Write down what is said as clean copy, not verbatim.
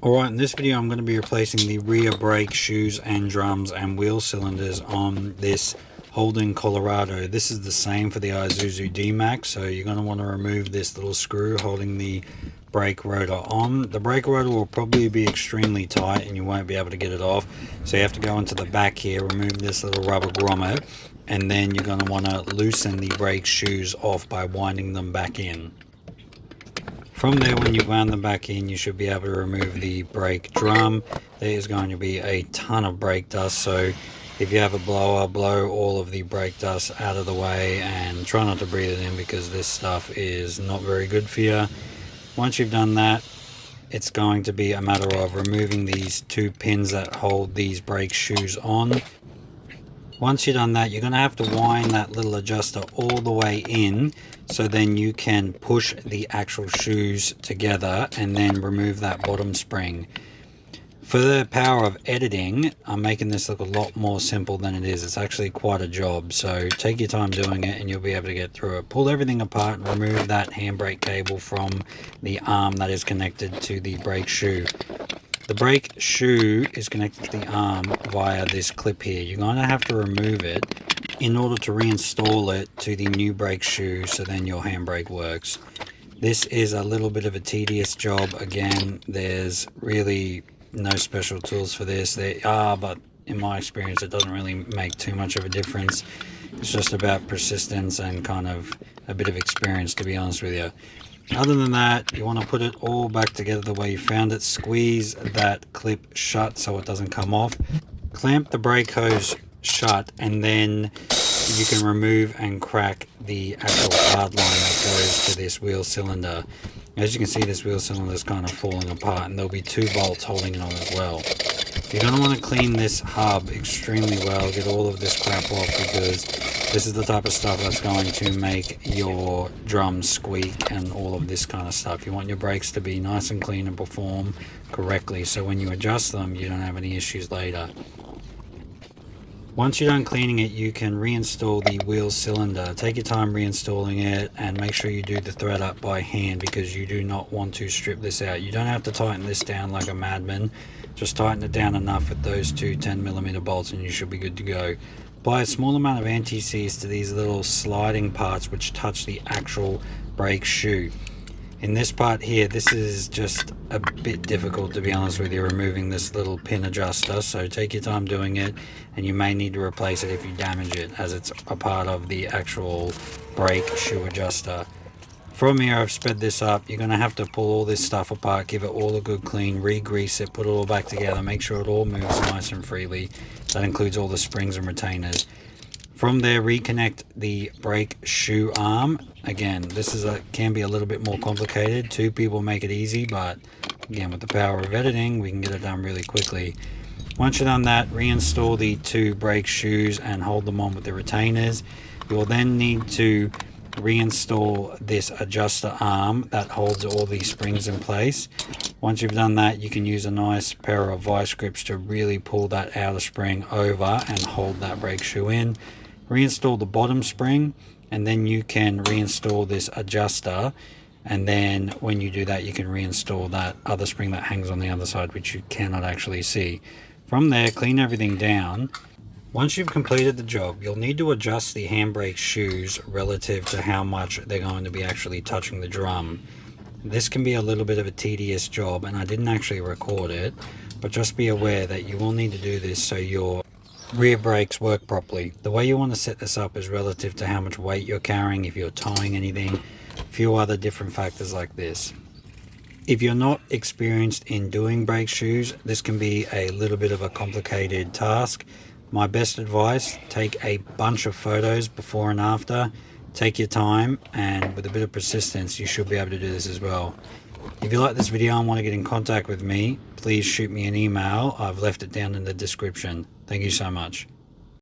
Alright, in this video I'm going to be replacing the rear brake shoes and drums and wheel cylinders on this Holden Colorado. This is the same for the Isuzu D-Max, so you're going to want to remove this little screw holding the brake rotor on. The brake rotor will probably be extremely tight and you won't be able to get it off, so you have to go into the back here, remove this little rubber grommet, and then you're going to want to loosen the brake shoes off by winding them back in. From there, when you've wound them back in, you should be able to remove the brake drum. There is going to be a ton of brake dust, so if you have a blower, blow all of the brake dust out of the way and try not to breathe it in because this stuff is not very good for you. Once you've done that, it's going to be a matter of removing these two pins that hold these brake shoes on. Once you've done that, you're going to have to wind that little adjuster all the way in, so then you can push the actual shoes together and then remove that bottom spring. For the power of editing, I'm making this look a lot more simple than it is. It's actually quite a job, so take your time doing it and you'll be able to get through it. Pull everything apart and remove that handbrake cable from the arm that is connected to the brake shoe. The brake shoe is connected to the arm via this clip here. You're going to have to remove it in order to reinstall it to the new brake shoe, so then your handbrake works. This is a little bit of a tedious job. Again, there's really no special tools for this. There are, but in my experience it doesn't really make too much of a difference. It's just about persistence and kind of a bit of experience, to be honest with you. Other than that, you want to put it all back together the way you found it. Squeeze that clip shut so it doesn't come off. Clamp the brake hose shut, and then you can remove and crack the actual hard line that goes to this wheel cylinder. As you can see, this wheel cylinder is kind of falling apart, and there'll be two bolts holding it on as well. You're going to want to clean this hub extremely well, get all of this crap off, because this is the type of stuff that's going to make your drums squeak and all of this kind of stuff. You want your brakes to be nice and clean and perform correctly, so when you adjust them you don't have any issues later. Once you're done cleaning it, you can reinstall the wheel cylinder. Take your time reinstalling it and make sure you do the thread up by hand, because you do not want to strip this out. You don't have to tighten this down like a madman. Just tighten it down enough with those two 10mm bolts and you should be good to go. Apply a small amount of anti-seize to these little sliding parts which touch the actual brake shoe. In this part here, this is just a bit difficult, to be honest with you, removing this little pin adjuster, so take your time doing it, and you may need to replace it if you damage it, as it's a part of the actual brake shoe adjuster. From here, I've sped this up. You're going to have to pull all this stuff apart, give it all a good clean, re-grease it, put it all back together, make sure it all moves nice and freely. That includes all the springs and retainers. From there, reconnect the brake shoe arm. Again, this is can be a little bit more complicated. Two people make it easy, but again, with the power of editing, we can get it done really quickly. Once you've done that, reinstall the two brake shoes and hold them on with the retainers. You will then need to reinstall this adjuster arm that holds all these springs in place. Once you've done that, you can use a nice pair of vice grips to really pull that outer spring over and hold that brake shoe in. Reinstall the bottom spring, and then you can reinstall this adjuster, and then when you do that, you can reinstall that other spring that hangs on the other side, which you cannot actually see. From there, clean everything down. Once you've completed the job, you'll need to adjust the handbrake shoes relative to how much they're going to be actually touching the drum. This can be a little bit of a tedious job, and I didn't actually record it, but just be aware that you will need to do this so your rear brakes work properly. The way you want to set this up is relative to how much weight you're carrying, if you're towing anything, a few other different factors like this. If you're not experienced in doing brake shoes, this can be a little bit of a complicated task. My best advice, take a bunch of photos before and after. Take your time, and with a bit of persistence you should be able to do this as well. If you like this video and want to get in contact with me, please shoot me an email. I've left it down in the description. Thank you so much.